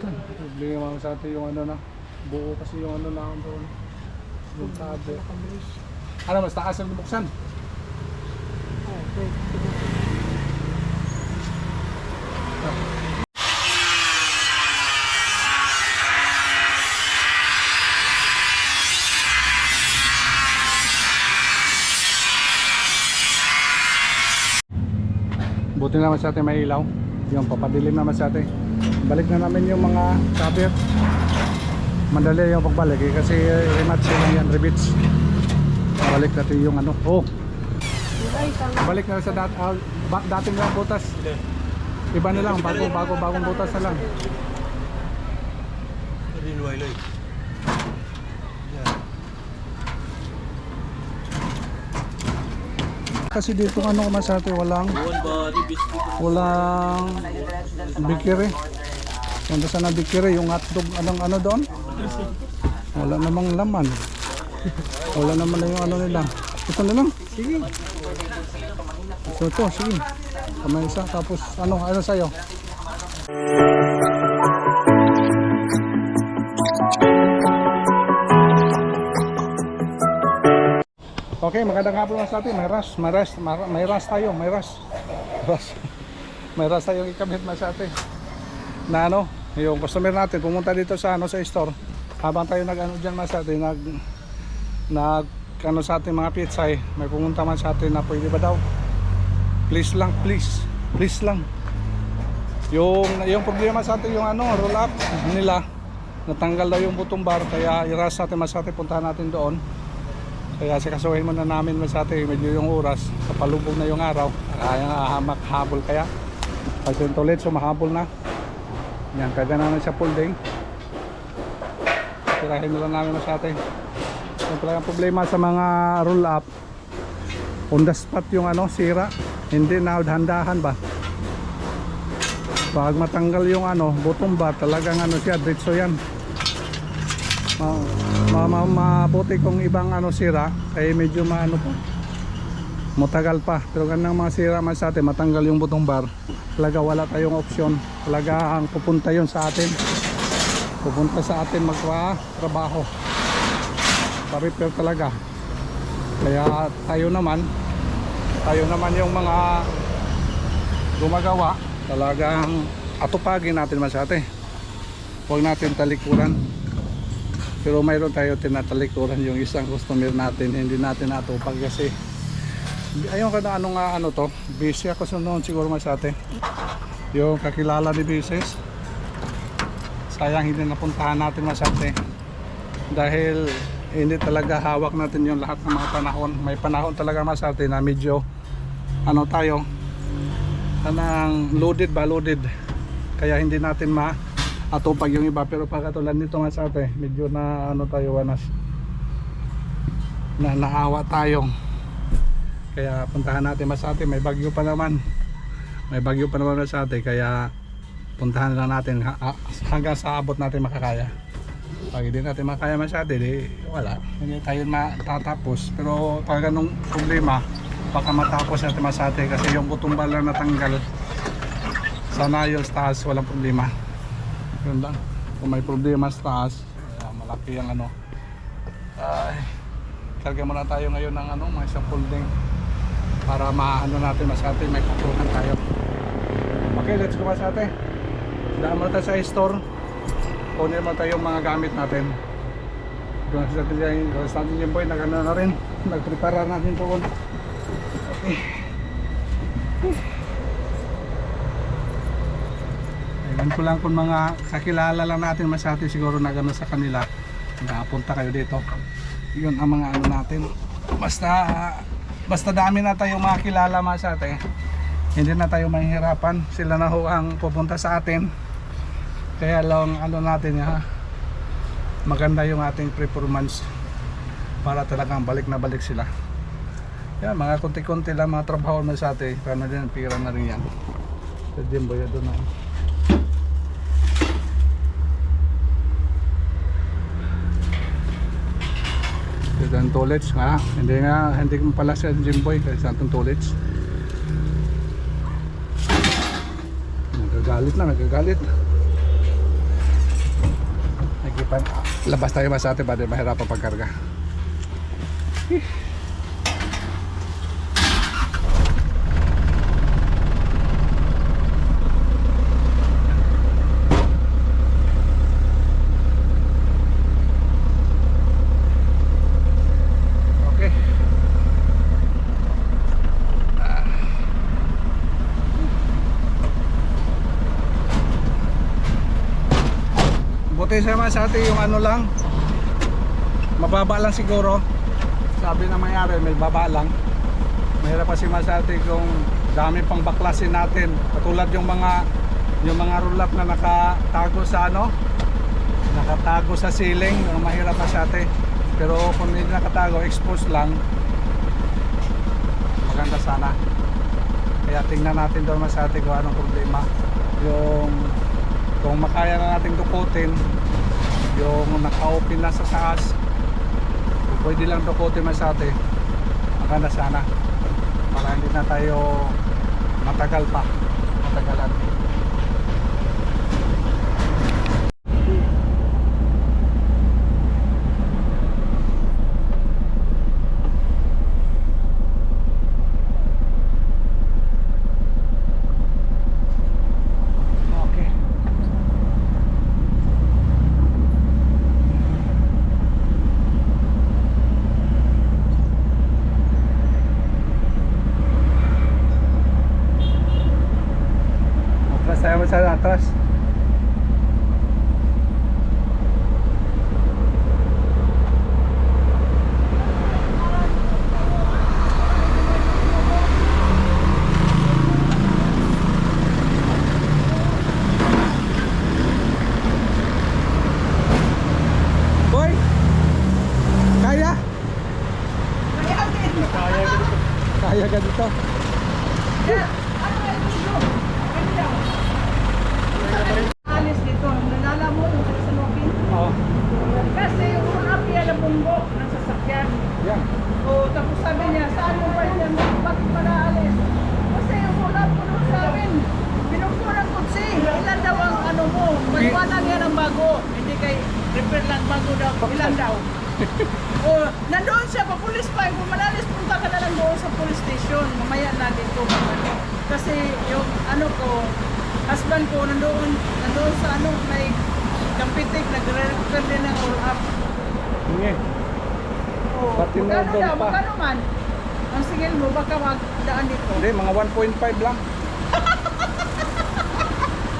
Problema sa atin yung ano na. Buo kasi yung ano na doon. Yung tabi. Ano, mas taas ang buksan? Buti naman sa atin may ilaw. Yung papadilim naman sa atin. Balik na namin yung mga sabit. Madali yung pagbalik eh, kasi rematch lang yan, rebits. Balik natin yung ano. Oh! Balik na sa dating lang butas. Iba na lang, bagong butas na lang. Kasi dito ano Masate, walang bikiri. Kung saan na bikiri, yung hotdog, anong ano doon? Wala namang laman. Wala naman na yung ano nila. Ito na lang. Sige. Ito, sige. Kamay isa, tapos ano sa'yo? Okay, magandang hapon lang sa atin. May rush tayo, may rush. May rush tayong ikabit sa atin. Na ano, yung customer natin pumunta dito sa ano sa store. Habang tayo nag-ano diyan sa atin, nag ano sa atin mga pitsay, may pumunta man sa atin na pwede ba daw? Please lang. Yung problema sa atin yung ano, roll up nila. Natanggal daw yung butong bar, kaya i-rush natin sa atin, puntahan natin doon. Kaya sikasuhin muna namin sa atin, medyo yung oras, kapalubog na yung araw, kaya hamak habol kaya. Kasi yung ulit, so mahabol na. Yan, kaya na siya full day. Tirahin na lang namin sa atin. Yung talagang problema sa mga roll up, on the spot yung ano, sira. Hindi na handahan ba? Pag matanggal yung ano, bottom bar, talagang ano siya, diretso yan. Mabuti kung ibang ano sira ay medyo maano pa, matagal pa. Pero ganang mga sira man sa atin, matanggal yung butong bar, talaga wala tayong option. Talaga ang pupunta yun sa atin, pupunta sa atin magtrabaho, pa-repair talaga. Kaya tayo naman yung mga gumagawa, talagang atupagin natin man sa atin, huwag natin talikuran. Pero mayroon tayo tinatalikuran yung isang customer natin, hindi natin natupag kasi ayun ka na ano to, busy ako sa noon siguro Masate. Yung kakilala ni Bises, sayang hindi napuntahan natin Masate dahil hindi talaga hawak natin yung lahat ng mga panahon. May panahon talaga Masate na medyo ano tayo, kanang loaded, kaya hindi natin atupag yung iba. Pero pagkatulad nito Masate, medyo na ano tayo na naawa tayo, kaya puntahan natin Masate. May bagyo pa naman Masate, kaya puntahan lang natin hanggang sa abot natin makakaya. Pag hindi natin makaya Masate, di wala, hindi tayo matatapos. Pero pag ganong problema, baka matapos natin Masate, kasi yung butong bala natanggal, sana yung taas walang problema. Yun lang, kung may problema sa taas, malaki ang ano. Karga muna tayo ngayon ng ano, may isang folding para maano natin Masate, may kukuhan tayo. Okay, let's go Masate. Daan muna tayo sa store, kunin muna tayo yung mga gamit natin. Kung sa atin yung boy, nag-ano na rin, nag-prepare natin doon. Okay. Ewan ko lang kung mga kakilala lang natin Masate, siguro nagano sa kanila, nakapunta kayo dito. Yun ang mga ano natin. Basta dami na tayong mga kilala Masate, hindi na tayo mahihirapan. Sila na ho ang pupunta sa atin. Kaya lang ano natin maganda yung ating performance para talagang balik na balik sila. Yan, mga konti-konti lang mga trabaho Masate, para na din, pira na rin yan. Sa Jimbo yun doon na. Ang toilets hindi ko pala sa Jimboy kasi sa itong toilets. Nagagalit. labas tayo mas ate ba, mahirapan pagkarga. Okay. Buti sa mas ate yung ano lang, mababa lang siguro. Sabi na mayari may baba lang. Mahirap pa si Masate kung dami pang baklasin natin. Katulad yung mga roll-up na nakatago sa ano, nakatago sa ceiling, yung mahirap pa sa ate. Pero kung hindi nakatago, exposed lang, maganda sana. Kaya tingnan natin doon Masate kung anong problema. Yung kung makaya na nating dukutin yung naka-open na sa taas, pwede lang dukutin Masate, maganda sana para hindi na tayo matagalan. Okay. Saya mo sa atas. Boy, kaya? Kaya ka dito. Alis dito, nalala mo yung sa Lopin? Oo. Kasi yung api na bunggo ng sasakyan. Yan. O tapos sabi niya, saan mo pa yan? Bakit pa naalis? Kasi yung ulap ko nung sa amin, pinugtunan ko si, ilan daw ang ano mo, maliwanag yan ang bago. Hindi kay repair lang bago daw, ilan daw. O, nandoon siya, papulis pa, kung manalis, punta ka na lang doon sa police station. Mamaya na dito. Kasi yung ano ko, husband ko nandoon sa ano, may Kampitik, nagre-repair din ng all-up. Hindi. Oh, Pati na magkano doon daw, pa. magkano man? Ang singil mo, baka magdaan dito. Hindi, mga 1.5 lang.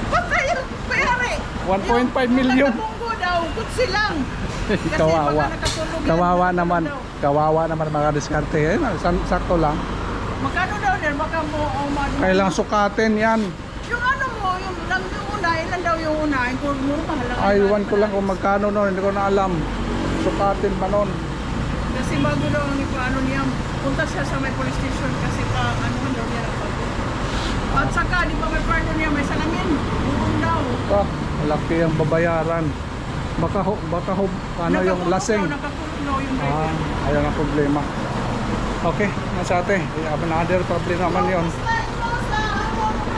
Baka yung payari. 1.5 million. Yung nagkabunggo daw, kutsi lang. Kasi Kawawa. baka nakatulog yan. Kawawa naman. Daw. Kawawa naman mga diskarte. Eh, sakto lang. Magkano daw din, baka mo, Kailang sukatin yan. yung ano mo, yung una, ilan daw yung una, yung kung mo, mahalaga. Ay, iwan ko lang kung magkano nun. Hindi ko na alam. Sukatin pa nun. Kasi bago daw ang ano niya, punta siya sa may police station kasi pa ano daw niya nagbago. At saka, di ba may partner niya, may salamin. Buong daw. Malaki ang babayaran. Baka ano yung lasing. Nakakulong daw yung driver. Ayan ang problema. Okay, Masate. Another problem naman yon.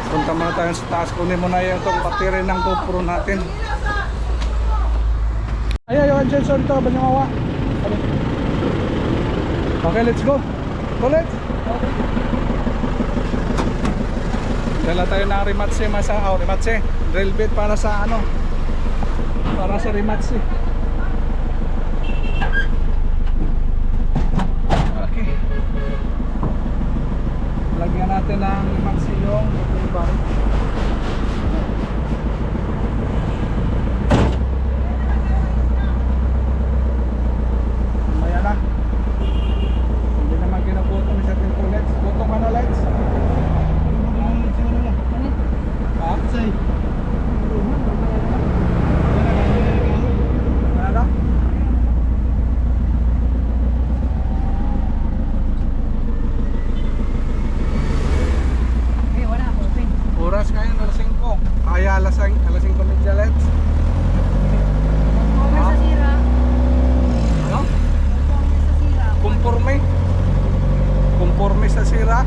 Punta muna tayo sa taas. Kunin mo na yung itong battery ng GoPro natin. Ay, yung Jenson to. Banyawawa. Okay, let's go. Go, let's. Dala tayo ng Rimatse. Rimatse. Drill bit para sa ano. Para sa Rimatse. Okay. Lagyan natin ng Rimatse yung bar. Maya na. Hindi naman kinabutong sa ating lights. Butong ka na lights. Ha? Say. Ano? Oras kayo, alas 5. Kaya alas 5 medya lights. Ano? Conforme. Conforme sa sira.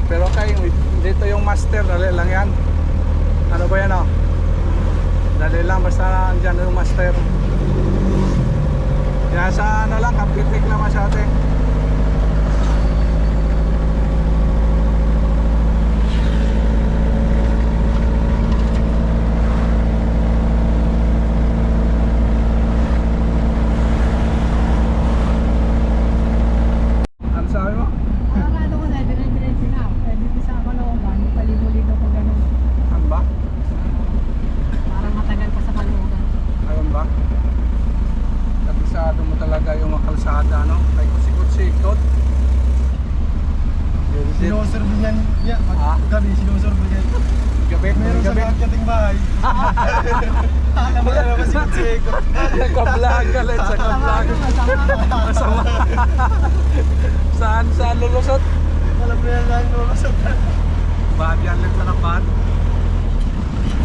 Pero kayo, dito yung master, dali lang yan. Ano ba yan oh? Madali lang basta andyan yung master. Kaya sa ano lang, kapitik naman sa atin. Ano sabi mo? Para ano ko na, dire-diretso na. Eh, dito sa Caloocan, paligo-ligo ko ganun. Ano ba? Para matagal pa sa Caloocan. Ayun ba? Kabisado mo talaga yung mga kalsada, no? May sikot-sikot. Sinusurvey niyan, ya, Ah? gabi sinusurvey niyan. Gabi, Meron sa gabi. lahat kating bahay. Alam mo na naman sikot-sikot. Nagka-vlog ka lang sa ka-vlog. Masama. Saan lulusot? Alam mo yan lang lulusot. Bad yan, let's na bad.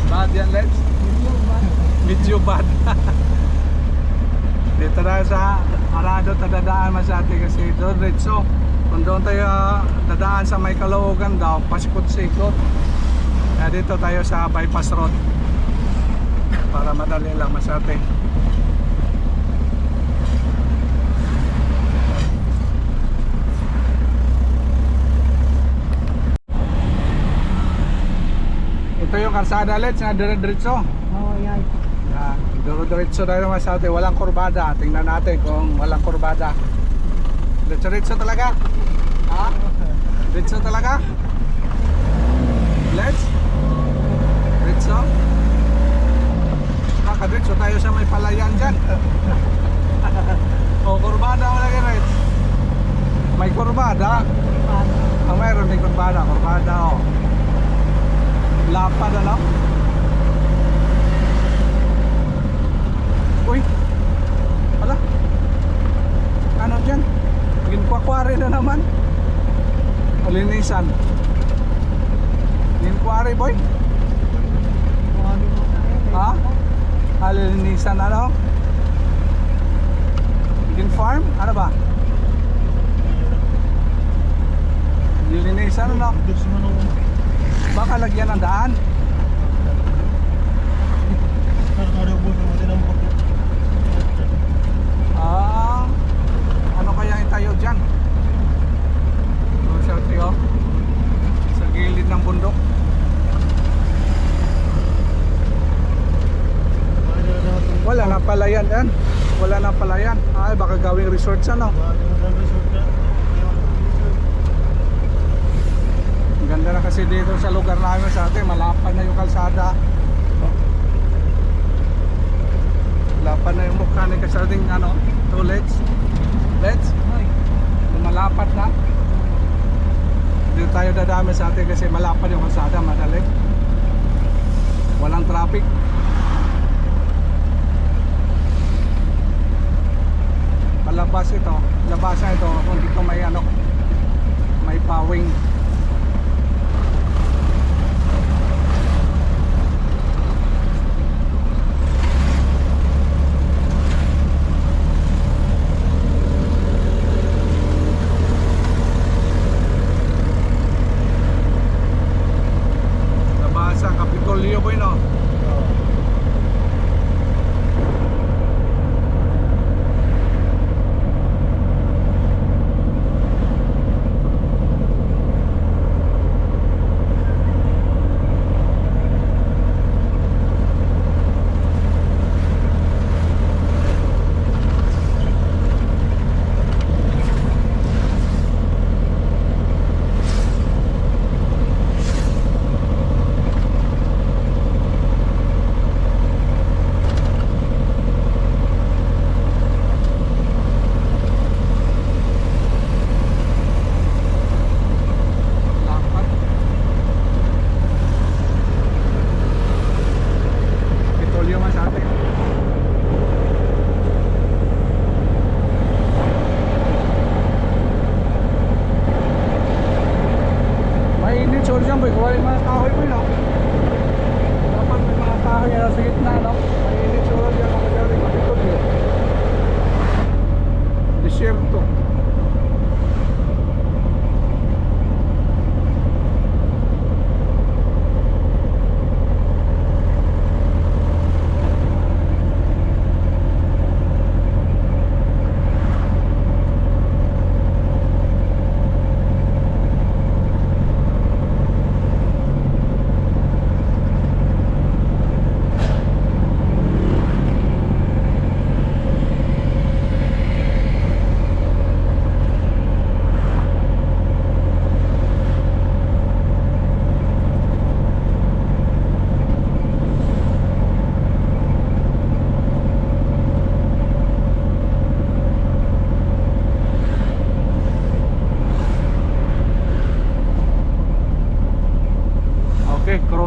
Bad yan, let's. Medyo bad. Dito na sa Arado tadadaan masyati kasi doon Ritso. Kung doon tayo dadaan sa may Caloocan daw, pasikot-sikot. Kaya dito tayo sa bypass road para madali lang masyati. Ito yung karsada let's na dire-diretso. Oo, yan. Duro-diretso tayo naman sa atin, walang kurbada. Tingnan natin kung walang kurbada. Diretso-diretso talaga. Ha? Diretso talaga? Let's. Diretso. Nakadiretso tayo sa may palayan dyan. O, kurbada mo lagi, Reds. May kurbada. Mayroon may kurbada. Kurbada, o. Lapad, ano? Uy, ala, ano dyan? Ginkwari na naman. Alinisan. Ginkwari boy. Ha? Alinisan ano? Gin-farm? Ano ba? Linisan ano? Dos mo nung Baka lagyan ng daan. narkaribos mo din ang pagod. Ano kaya itayo dyan? Sa tiyo, sa gilid ng bundok. Wala na palayan yan. Wala na palayan. Ay, baka gawing resort ano. Ang ganda na kasi dito sa lugar namin sa atin. Malapad na yung kalsada. Malapad na yung mukha ni kasating ano. So let's malapad na. Dito tayo dadami sa atin kasi malapad yung kalsada. Madali. Walang traffic. Palabas ito, labasan ito kung dito may ano, may pawing.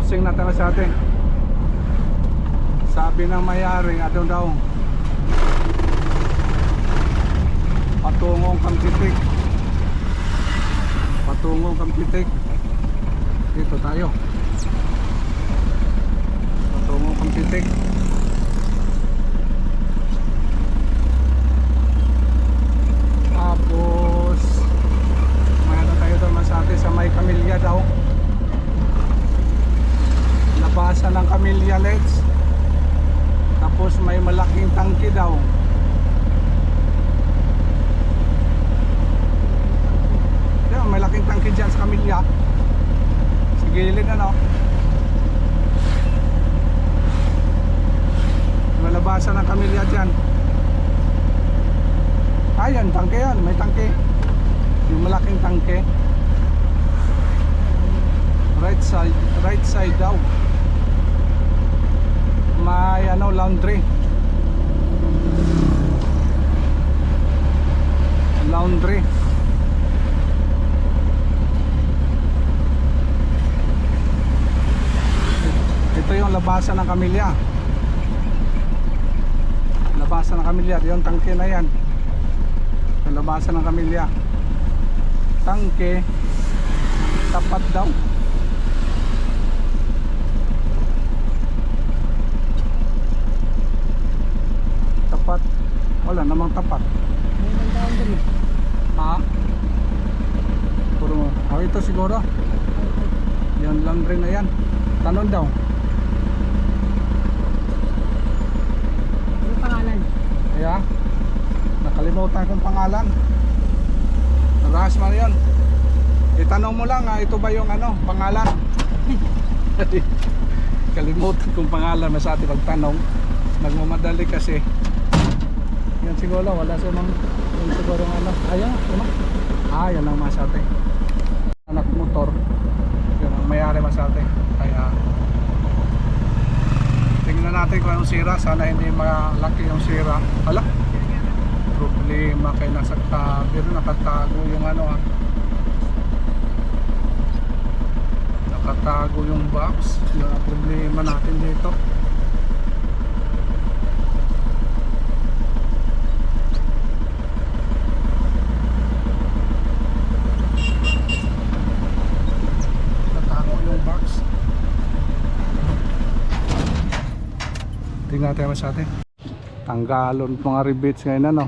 Crossing natin na sa atin. Sabi ng mayari, ano daw, patungong Kampitik. Patungong Kampitik. Dito tayo. Patungong Kampitik. Tapos may ano tayo doon masate sa may Camilla daw. Labasan ng Camilla Leds. Tapos may malaking tangke daw. Yan, may malaking tangke dyan sa Camilla. Sa gilid ano. May labasan ng Camilla dyan. Ayan, tangke yan, may tangke. Yung malaking tangke. Right side daw. May ano, laundry. Laundry. Ito yung labasan ng Camilla. Labasan ng Camilla, yung tangke na yan. Yung labasan ng Camilla. Tangke tapat daw. Tapat. Wala namang tapat. Ha? Puro. Oh, ito siguro. Yan laundry na yan. Tanong daw. Ano pangalan? Kaya nakalimutan kong pangalan. Naraas man yun. Itanong mo lang ito ba yung ano, pangalan? Kalimutan kong pangalan masati pagtanong. Nagmamadali kasi. Yan siguro wala sa mga yung siguro ano. Ayan, ano? Yan ang masate. Anak motor. Yan ang mayari masate. Kaya tingnan natin kung anong sira. Sana hindi malaki yung sira. Hala, problema kay nasa pero nakatago yung ano nakatago yung box. Yun ang problema natin dito. Nakatago yung box. Tingnan natin sa atin. Tanggalon mga rivets ngayon ano.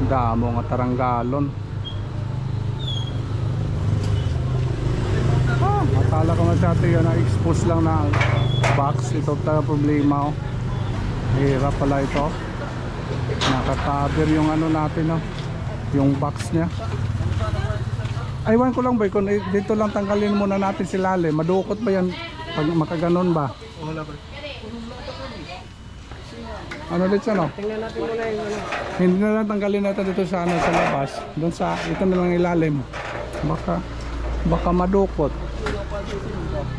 Damo nga taranggalon. Akala ko nga sa atin yun na-expose lang na box. Ito talaga problema hirap pala ito. Nakakaber yung ano natin yung box nya. Aywan ko lang ba kung dito lang tanggalin muna natin si Lale. Madukot ba yan pag makaganon ba? Wala ba? Ano dito no? Tingnan natin muna yung ano. Hindi na lang tanggalin natin dito sa ano sa labas. Doon sa ito na lang ilalim. Baka madukot.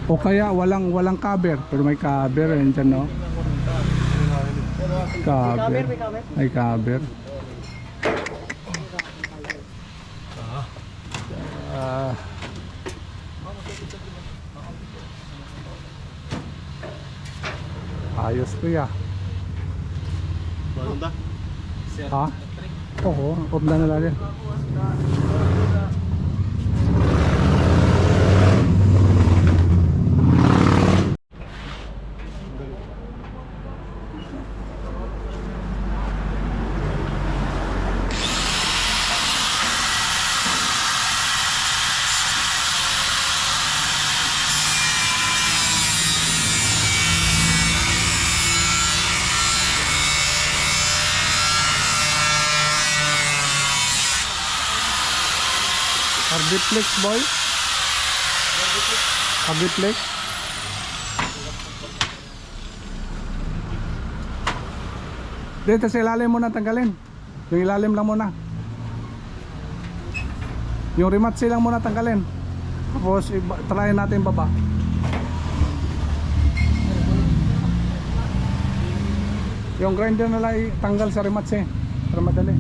O kaya walang cover, pero may cover yan dyan no. Cover. May cover. Ayos ko ya. Balong ba? Ha? Oo, off na natin. Carbiflex boy. Carbiflex. Dito sa ilalim muna tanggalin. Yung ilalim lang muna. Yung rematch lang muna tanggalin. Tapos try natin baba. Yung grinder na lang tanggal sa rematch para madali.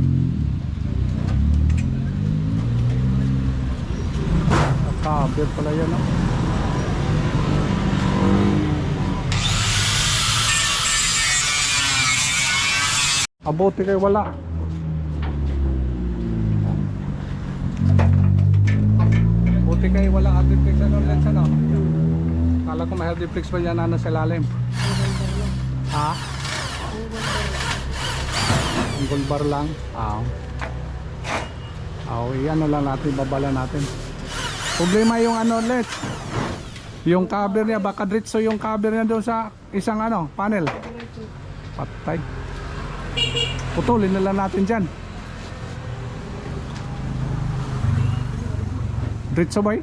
Cover pala yan, no? Abuti kayo wala. Buti kayo wala hardiplex ano ulit ano? Kala ko may hardiplex pa yan ano sa lalim. Ha? Ang gold bar lang. Ano lang natin, babala natin. Problema yung ano ulit. Yung cover niya, baka diretso yung cover niya doon sa isang ano, panel. Patay. Putulin na lang natin dyan. Diretso ba eh?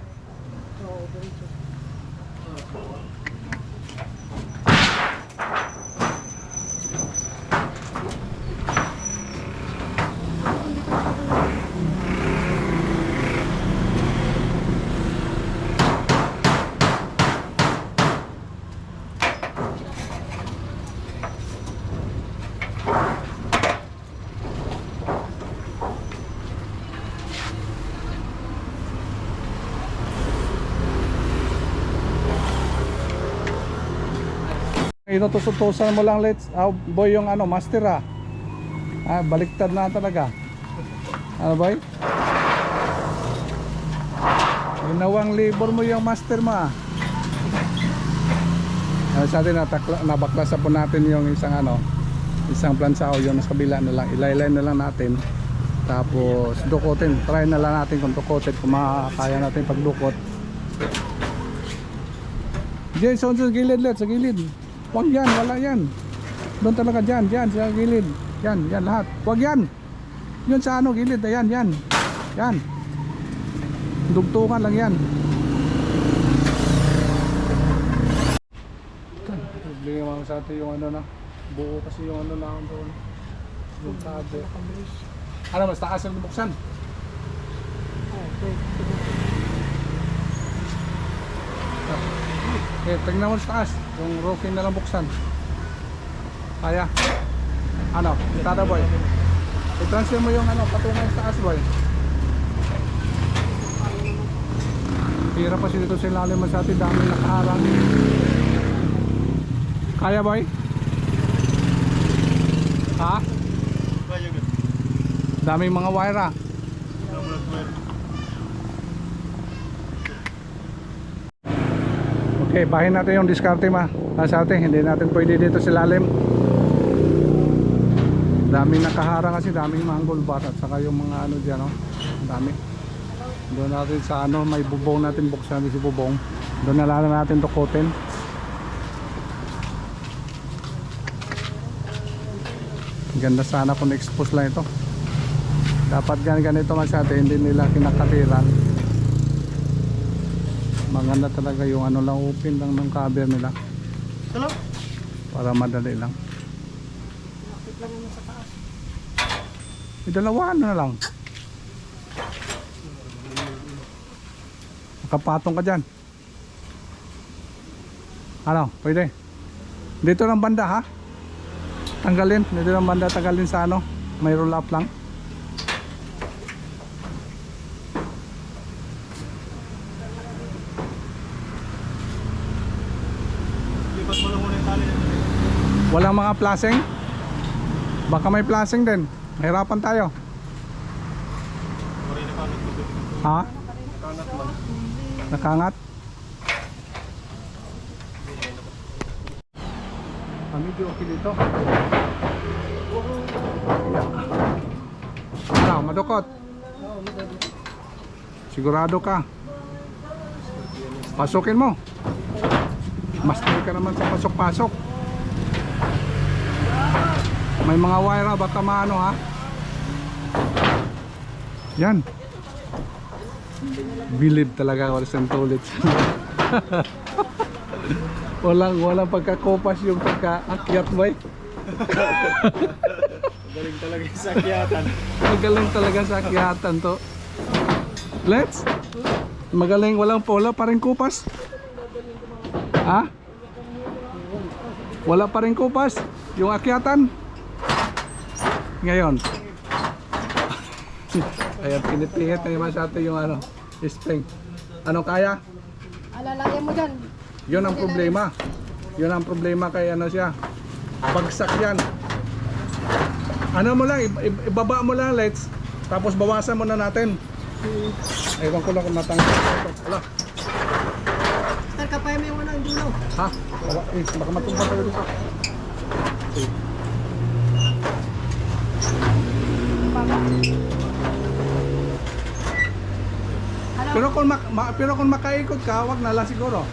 Inutusot-tusan mo lang let's boy yung ano master baliktad na talaga ano boy ginawang labor mo yung master mo sa atin nabaklasan po natin yung isang plansao yung nasa kabila na lang ilaylay na lang natin tapos dukotin try na lang natin kung dukotin kung makakaya natin pagdukot Jason sa gilid let's sa gilid. Huwag yan, wala yan. Doon talaga dyan, sa gilid. Yan lahat. Huwag yan. Yun sa ano, gilid. Ayan, yan. Dugtungan lang yan. Problema sa atin yung ano na. Buo kasi yung ano na doon. Yung sabi. Ano, mas taas ang buksan? Tingnan mo sa taas. Yung roofing na lang buksan. Kaya. Ano? Tada boy. I-transfer mo yung ano, patungan sa taas boy. Hirap kasi dito sa ilalim sa atin. Daming nakaharang. Kaya boy? Ha? Daming mga wire Okay, bahin natin yung diskarte sa atin, hindi natin pwede dito sa lalim. Daming nakaharang kasi, daming mangrove bar at saka yung mga ano dyan, no? Dami. Doon natin sa ano, may bubong natin buksan si bubong. Doon na lang natin tukutin. Ganda sana kung expose lang ito. Dapat ganito man sa atin, hindi nila kinakatiran. Maganda talaga yung ano lang, open lang ng cover nila. Hello? Para madali lang. Nakit lang naman sa taas. Idalawahan na lang. Nakapatong ka dyan. Ano, pwede. Dito ng banda ha. Tanggalin, dito ng banda tanggalin sa ano. May roll up lang. Walang mga plasing? Baka may plasing din. Mahirapan tayo. Ha? Nakangat? Medyo okay dito. Ano, madukot? Sigurado ka? Pasukin mo. Master ka naman sa pasok-pasok. May mga wire baka maano ha. Yan. Bilib talaga wala siyang tulit. walang pagkakopas yung pagkaakyat boy. Magaling talaga sa akyatan. Magaling talaga sa akyatan to. Let's. Magaling walang polo pa rin kupas. Ha? Wala pa rin kupas yung akyatan. Ngayon. Ayan, pinipihit na naman sa atin yung ano, spring. Ano kaya? Alalayan mo dyan. Yun ang problema. Yun ang problema kay ano siya. Bagsak yan. Ano mo lang, ibaba mo lang, let's. Tapos bawasan mo na natin. Ewan ko lang kung matanggal ito. Wala. Sir, kapay mo yung unang dulo. Ha? Wala. Baka matumba tayo dito. Pero kung makaikot ka, wag na lang siguro.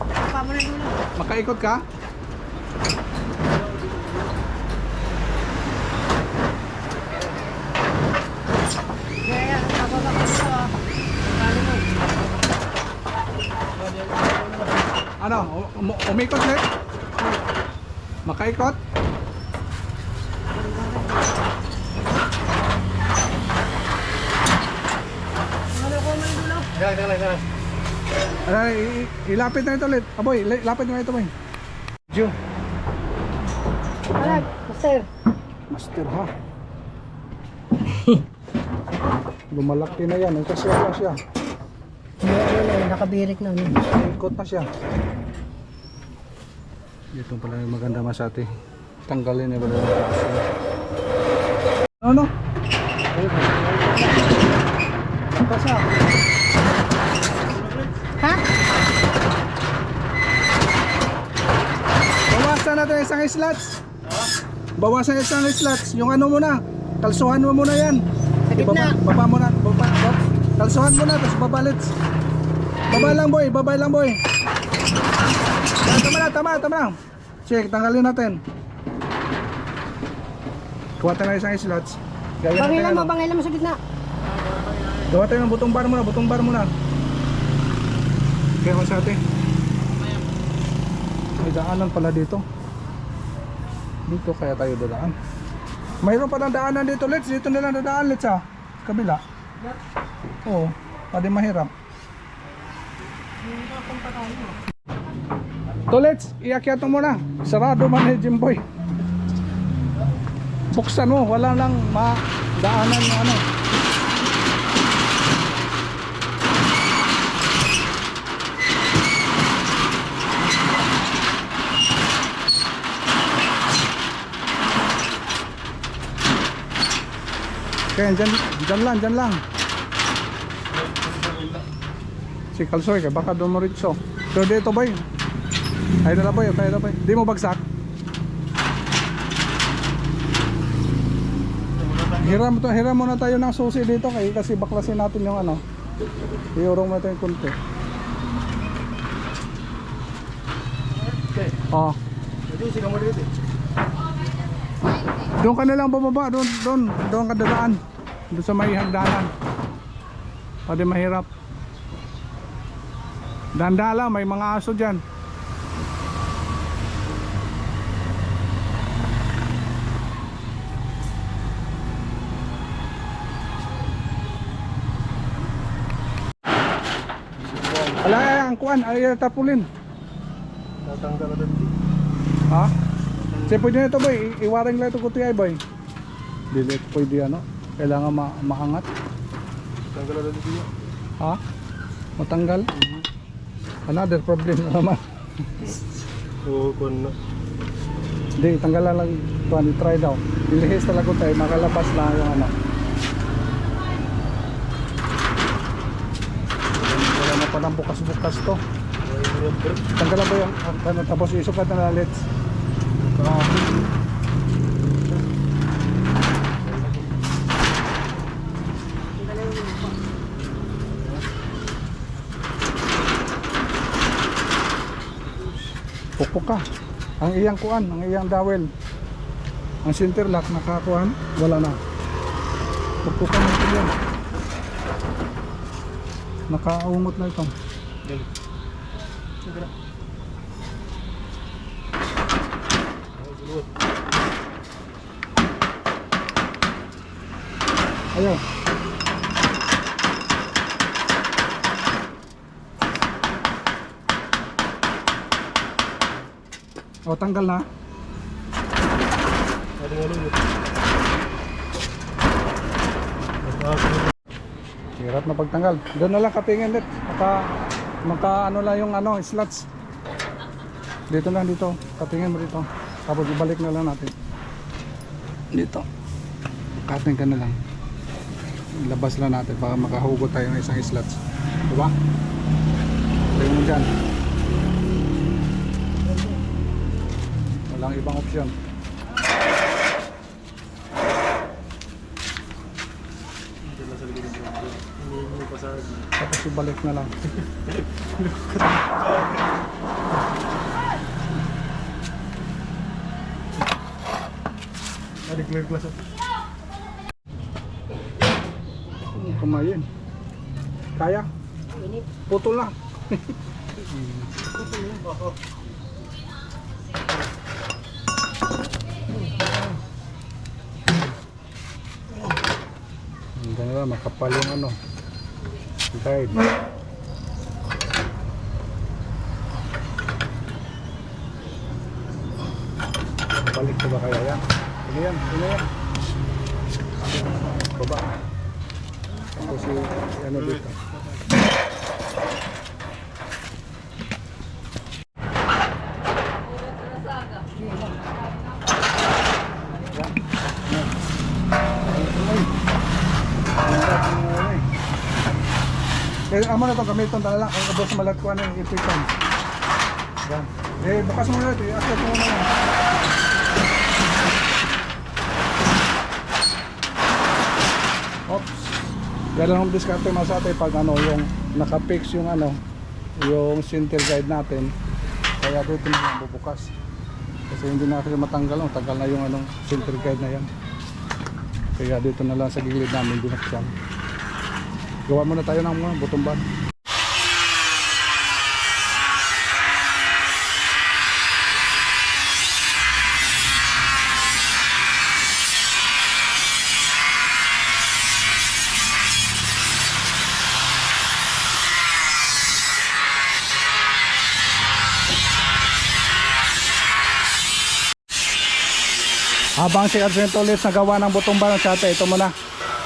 Kapay mo na yung dulo. Makaikot ka? Kaya, nababa ko dito. Paano mo? Ano? Umikot ulit? Makaikot? Ano ko mo yung dulo? Yan. Ilapit na ito ulit. Aboy, lapit na ito boy. Jo. Alag, sir. Master ha. Lumalaki na yan. Kasi wala siya. Nakabirik na. Ikot na siya. Ito pala yung maganda masati. Tanggalin niya ba yung taas niya. Ano? Lakas ha. Ha? Bawasan natin isang slots. Bawasan isang slots. Yung ano muna. Kalsuhan mo muna yan. Sa gitna. Baba mo na. Kalsuhan mo na. Tapos babalits. Baba lang boy. Baba lang boy. Tama na. Check. Tanggalin natin. Kuha tayo ng isang slots. Bangilan mo sa gitna. Gawa tayo ng butong bar muna. Kaya ko sa atin. May daanan pala dito. Dito kaya tayo dadaan. Mayroon pa ng daanan dito, let's. Dito na lang dadaan, let's ha. Kabila. Oo. Pwede mahirap. To let's, iakyat mo muna. Sarado man eh, Jimboy. Buksan mo, wala nang madaanan yung ano. Okay, dyan lang. Si Kalsoy, baka dumoritso. So dito boy. Tayo na boy. Di mo bagsak. Hiram muna tayo ng susi dito kasi baklasin natin yung ano. Iurong mo natin yung kunti. Oh. Doon ka na lang bababa, doon ka dadaan. Doon sa may hagdanan. Pwede mahirap. Danda lang, may mga aso dyan. Wala ang kuan, ay tapulin. Tatanggal na dito. Ha? Kasi pwede na ito boy, iwaring lang ito kuti ay boy. Dili ito pwede ano, kailangan maangat. Tanggal na dito. Ha? Matanggal? Another problem na naman. Oo, kun na. Hindi, tanggalan lang ito, try daw. Dilihis talaga tayo, makalabas lang yung ano. Wala na pa ng bukas-bukas to. Tanggalan ba yung, ano, tapos isukat na ulit. Pukpok ka. Ang iyang kuan, ang iyang dowel. Ang center lock nakakuan, wala na. Pukpukan natin yan. Nakaumot na ito. Ayaw. O, tanggal na. Hirap na pagtanggal. Doon na lang katingin dit. Maka ano lang yung ano, slots. Dito lang dito. Katingin mo dito. Tapos ibalik na lang natin. Dito. Kating ka na lang. Ilabas lang natin para makahugot tayo ng isang slots. Diba? Tingin mo dyan. Walang ibang opsyon. Tapos ibalik na lang. Clear class. Kumain. Kaya? Putol na. Hindi na makapal yung ano. Guide. Balik ko ba kaya yan? Sige yan, sige yan. Baba. Tapos yung ano dito. Eh, amo na ito, gamiton talaga. Ang abos malat ko ano yung ipitan. Yan. Eh, bukas mo na ito. I-asset mo na yan. Oops. Yan lang ang diskarte mga sa atin pag ano, yung nakapix yung ano, yung center guide natin. Kaya dito na lang bubukas. Kasi hindi na kasi matanggal. Tagal na yung anong center guide na yan. Kaya dito na lang sa gilid namin binuksan. Gawa muna tayo ng mga butumban. Habang si Argento ulit nagawa ng butumban sa atin, ito muna.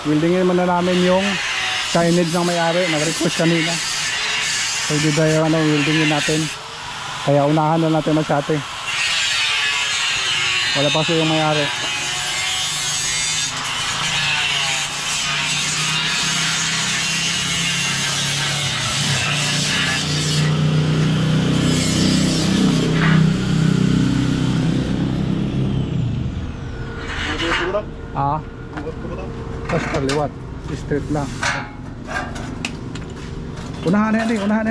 Wildingin muna namin yung signage ng may-ari, nag-request kanina. So di ba yung ano, wieldingin natin. Kaya unahan na natin masyate. Wala pa siya yung may-ari. Tapos kaliwat. Straight lang. Unahan na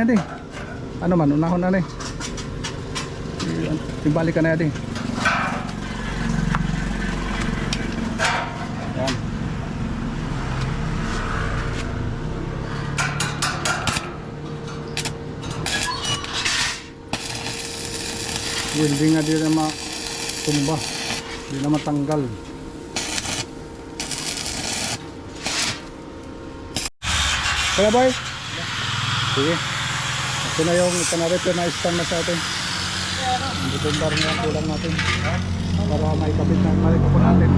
yan eh. Ano man, unahon na yan eh. Ibalik ka na yan eh. Yan. Welding nga di na matumba. Di na matanggal. Kaya boy? Sige. Ito na yung ipanarepyo na stand na sa atin. Dito yung bar na kulang natin. Para maikabit na mariko po natin.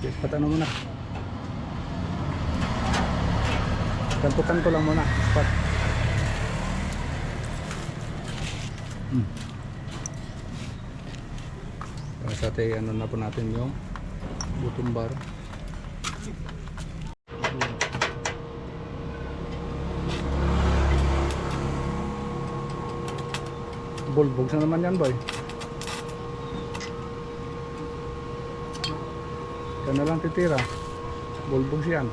Sige, patano muna. Kanto-kanto lang muna. Spot. Sa atin, ano na po natin yung bottom bar. Bulbog na naman yan boy. Yan na lang titira. Bulbog siyan.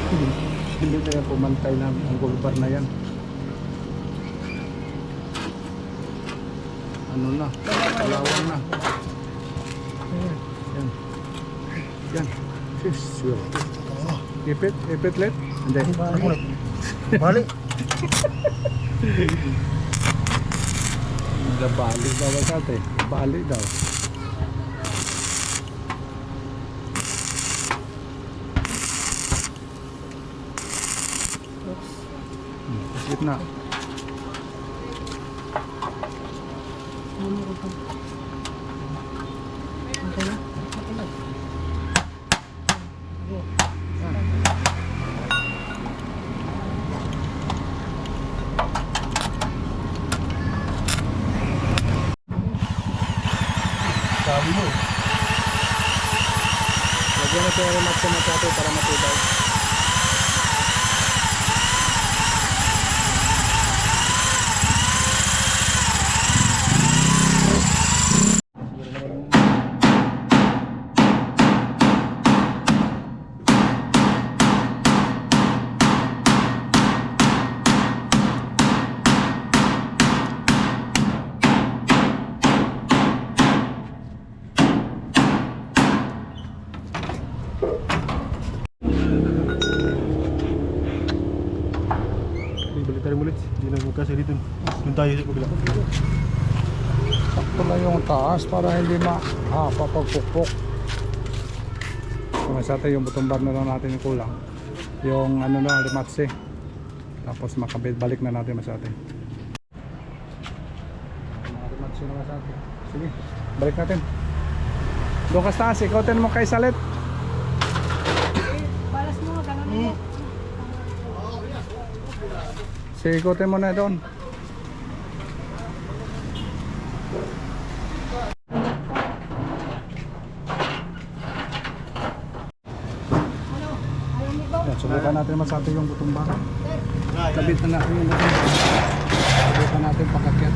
Hindi na yan pumantay na ang gulbar na yan. Ano na? Kalawang na. Yan. Yan. Sure. Ipit let. Hindi. Balik. Balik daw sa atin. Balik daw. Gitna. Sabi mo. Lagyan natin yung remote sa masyado para matibay. Balik tayo ulit. Hindi na magkasa dito. Doon tayo sa kabila. Sakto lang yung taas para hindi papagpukpok. So, sa atin yung button bar na lang natin yung kulang. Yung ano na, rematse. Tapos balik na natin masate. Mga rematse na masate. Sige, balik natin. Doon ka sa taas, ikotin mo kay Salit. Balas mo, ganun mo. Sige, ikotin mo na doon. Yan, subukan natin masate yung butong bar. Kabit na natin yung butong bar. Subukan natin pakakyat.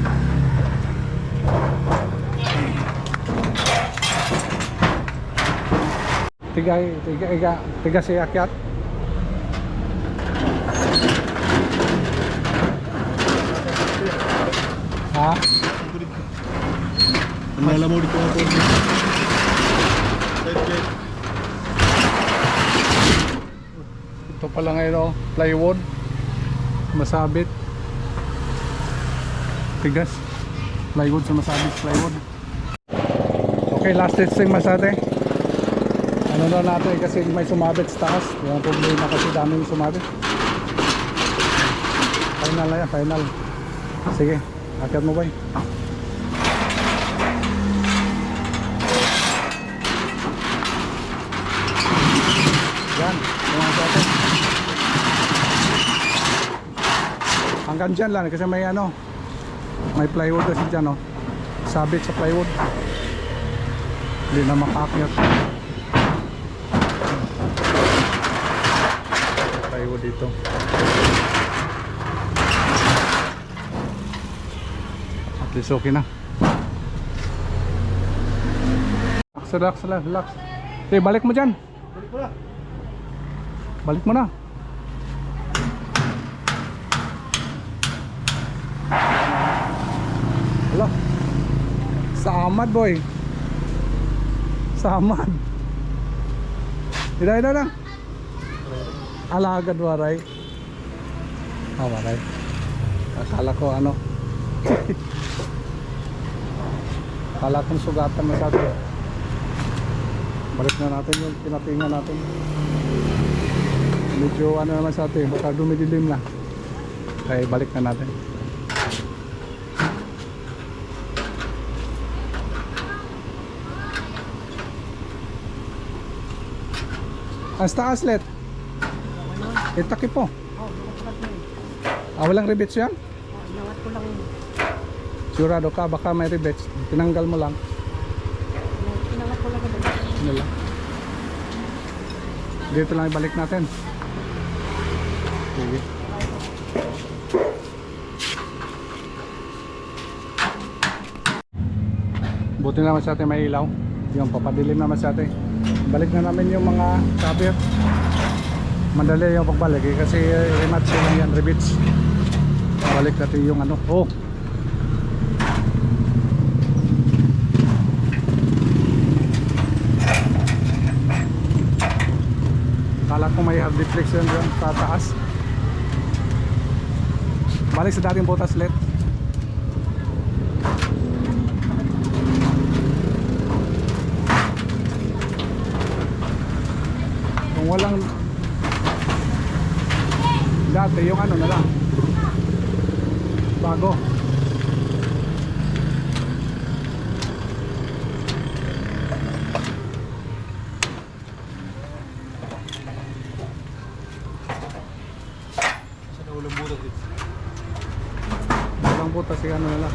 Tiga si akyat. Ha? Ang nalaman dito ako. Ito pala ngayon, oh, plywood. Masabit. Tigas. Plywood sa masabit, plywood. Okay, last testing masate. Ano na natin kasi may sumabit sa taas. Yung problema kasi daming sumabit. Final na yan, final. Sige, akyat mo ba? Yan, yung sa atin. Hanggang dyan lang kasi may ano, may plywood kasi dyan, oh. Sabit sa plywood. Hindi na makaakyat. Plywood dito. At least okay na. Relax. Okay, balik mo dyan. Balik mo na. Hala. Sa Ahmad, boy. Sa Ahmad. Ida na. Alagad waray. Waray. Akala ko ano. Akala kong sugatan masyado. Balik na natin yung pinatingan natin. Medyo ano naman sa atin, baka dumidilim na. Kaya balik na natin. Hasta aslet. Itaki po. Walang rivets yan? Inawat ko lang. Sigurado ka, baka may rivets. Tinanggal mo lang. Inawat ko lang. Ano lang. Dito lang ibalik natin. Sige. Buti naman sa atin may ilaw. Yung papadilim naman sa atin. Balik na namin yung mga sabit. madali yung pagbalik eh, kasi rematch lang yan, rebeats. Balik natin yung ano. Oh, kala ko may hard deflection dyan sa taas. Balik sa dating butas ulit. Kung walang dati yung ano na lang bago. Sa ulang butas dito. Walang butas yung ano na lang.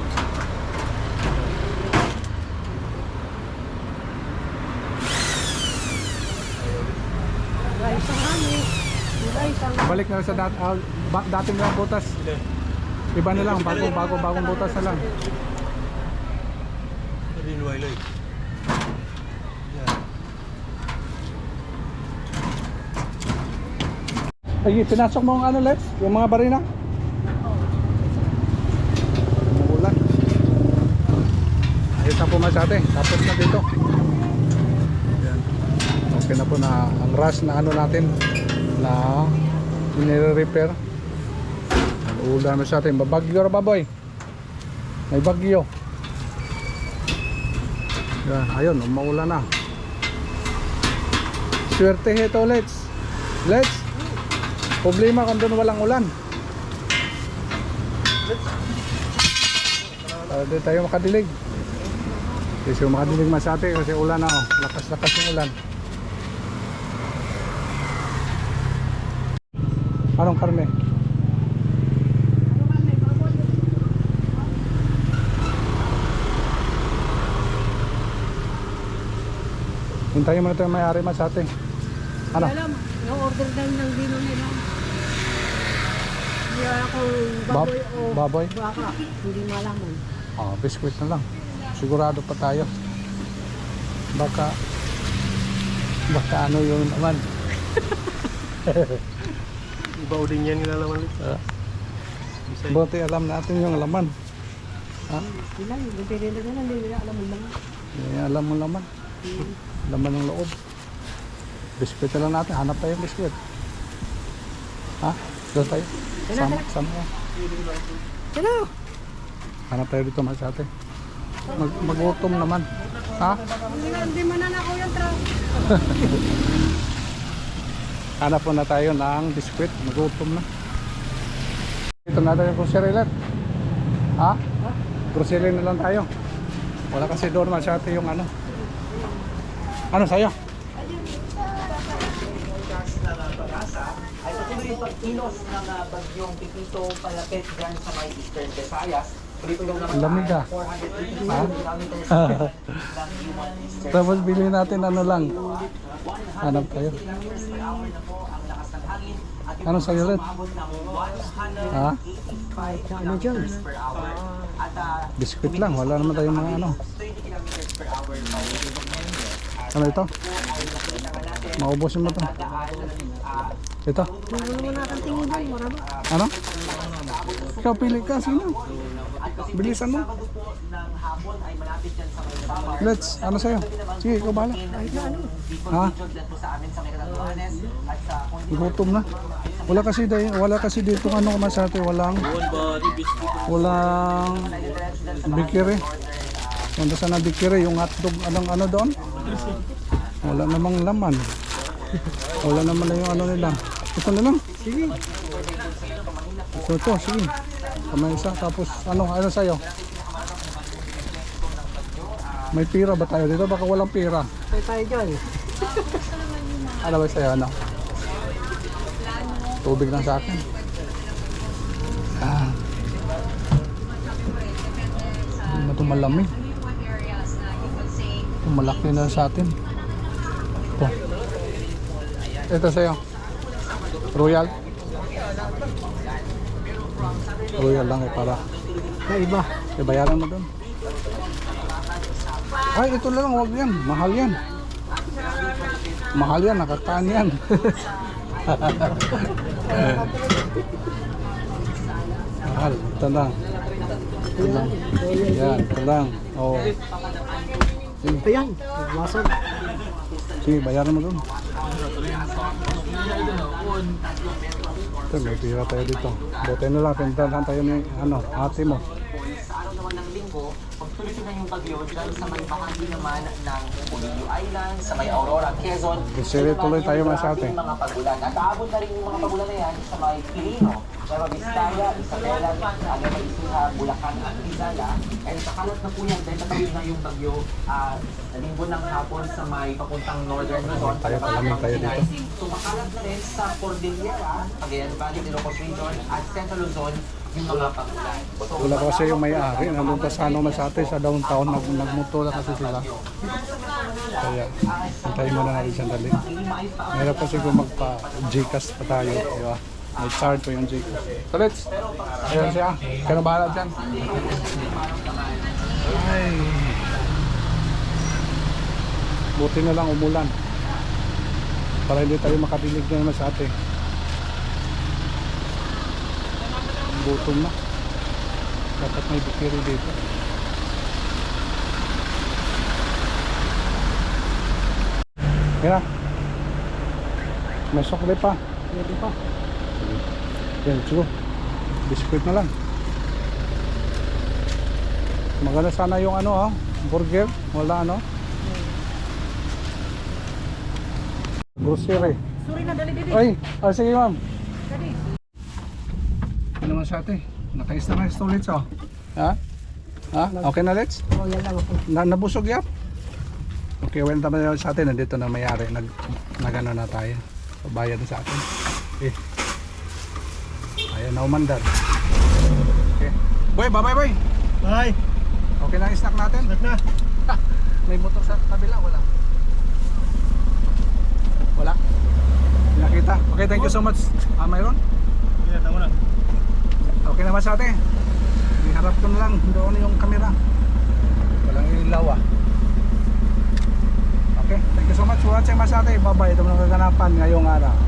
Balik na lang sa dating lang butas. Iba na lang, bagong butas na lang. Rin Wailoy. Ay, pinasok mo ang ano, Let's? Yung mga barina? Umuulan. Ayos na po masyate. Tapos na dito. Yan. Okay na po na ang rush na ano natin na nire-repair. Umuulan masyate. Babagyo na ba, boy? May bagyo. Yan. Ayun, umuulan na. Swerte ito, Let's. Let's. Problema kung doon walang ulan. Doon tayo makadilig. Kasi makadilig masate kasi ulan na, oh. Lakas-lakas yung ulan. Anong karne? Hintayin mo na ito yung may-ari masate. Ano? Alam, no-order na ng dino nila. Hindi akong baboy o Baboy? baka. Hindi malaman. Biskuit na lang. Sigurado pa tayo. Baka ano yun naman. Iba din yan nilalaman ulit. Buti alam natin yung laman. Ha? Ilan, hindi nila alam mo lang. Hindi alam mo laman. Laman ng loob. Biskuit na lang natin. Hanap tayo ng biskuit. Ha? Doon tayo. Sama. Hello! Hanap tayo dito masate. Magutom naman. Ha? Hindi man na ako yung truck. Hanap po na tayo ng biskuit. Magutom na. Ito na tayo grocery lang. Ha? Grocery na lang tayo. Wala kasi doon masate yung ano. Ano sa'yo? Ay patuloy yung pagkilos ng bagyong Pipito palapit dyan sa may Eastern Visayas. Tuloy-tuloy naman Lamig ah. 480 Ha? kilometers ng human Eastern Tapos bilhin natin ano lang. Hanap tayo. kilometers per hour na po ang lakas ng hangin at yung Ano sa'yo ulit? umabot ng Ha? 185 kilometers per hour. At Biskuit lang. Wala naman tayong mga ano. 20 kilometers per hour pa rin ngayon. Ano ito? Maubusin mo ito. Ito? Ano naman natin tingin doon, maraba. Ano? Ikaw pili ka. Sino? Bilisan mo. ng hapon ay malapit yan sa may Let's. Ano sa'yo? Sige, ikaw bahala. Ha? po sa amin sa may Catanduanes at sa Gutom na. Wala kasi dito ano masate. Walang bikiri. Kung saan na bikiri, yung hotdog, anong ano doon? Wala namang laman. Wala naman na yung ano nila. Ito na lang. Sige. Ito, sige. Kamay isa. Tapos, ano sa'yo? May pira ba tayo dito? Baka walang pira. May tayo dyan. Ano ba sa'yo? Ano? Tubig lang sa akin. Hindi na ito malamig. Ito malaki na sa atin. Ito sa'yo. Royal. Royal lang eh para. Iba. Bayaran mo doon. Ay, ito lang. Huwag yan. Mahal yan. Mahal yan. Nakakaan yan. Mahal, ito lang. Ito lang. Yan, ito lang. Oo. Sige, Ayan, wasag. sige, bayaran mo doon. Ito, may pira tayo dito. Buti na lang, pintahan tayo ni ate mo. Sa araw naman ng linggo, pagtuloy na yung bagyo dyan sa may bahagi naman ng Polillo Island, sa may Aurora, Quezon. Isiri tuloy tayo mga sa atin. Mga pagulan. At aabot na rin yung mga pagulan na yan sa may Quirino, Nueva Vizcaya, Isabela, Agama Isiha, Bulacan at Rizala. And sa kalat na po yan, dahil natawid na yung bagyo linggo ng hapon sa may papuntang Northern Luzon. Tayo, palamig tayo dito. Sumakalat na rin sa Cordillera, Cagayan Valley, Ilocos Region at Central Luzon yung mga pagulan. Wala kasi yung may-ari, nandun pa sa Masate, sa downtown, nagmotor na kasi sila. Kaya, hintayin muna natin sandali. Mahirap kasi kung magpa-Gcash pa tayo, di ba? May charge po yung Gcash. So let's, ayan siya, kaya bahala dyan. Ay, buti na lang umulan. Para hindi tayo makadilig na Masate. Gutom na. Dapat may bikiri dito. Kaya may sukli pa. Pwede pa. Yan, siguro. Biskuit na lang. Maganda sana yung burger. Wala grocery. Sorry na, dali, dali. Ay, sige ma'am. Dali. Ano naman sa ate? Nakaista na yung ulit Ha? Ha? Okay na let's? Oh, yan lang ako. Nabusog yap? Okay, well naman sa atin. Nandito na mayari. Nagano na tayo. Bayad na sa atin. Okay. Ayan na umandar. Okay. Boy, bye-bye boy. Bye. Okay na yung snack natin? Snack na. May motor sa kabila, wala? Wala? Hindi nakita? Okay, thank you so much. Mayroon? Yan, tama na. Okay naman sa atin. Iharap ko na lang doon yung camera. Walang ilaw Okay, thank you so much for watching Masate. Bye bye. Ito mga kaganapan ngayong araw.